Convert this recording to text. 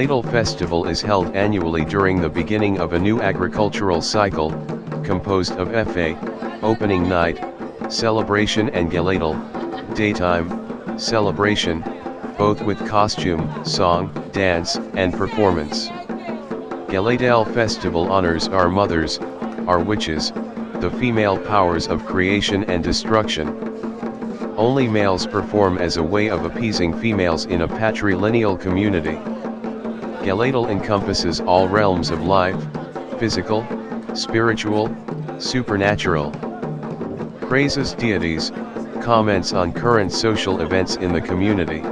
Gelede festival is held annually during the beginning of a new agricultural cycle, composed of Fa, opening night, celebration and Gelede, daytime, celebration, both with costume, song, dance, and performance. Gelede festival honors our mothers, our witches, the female powers of creation and destruction. Only males perform as a way of appeasing females in a patrilineal community. Gelede encompasses all realms of life, physical, spiritual, supernatural. Praises deities, comments on current social events in the community.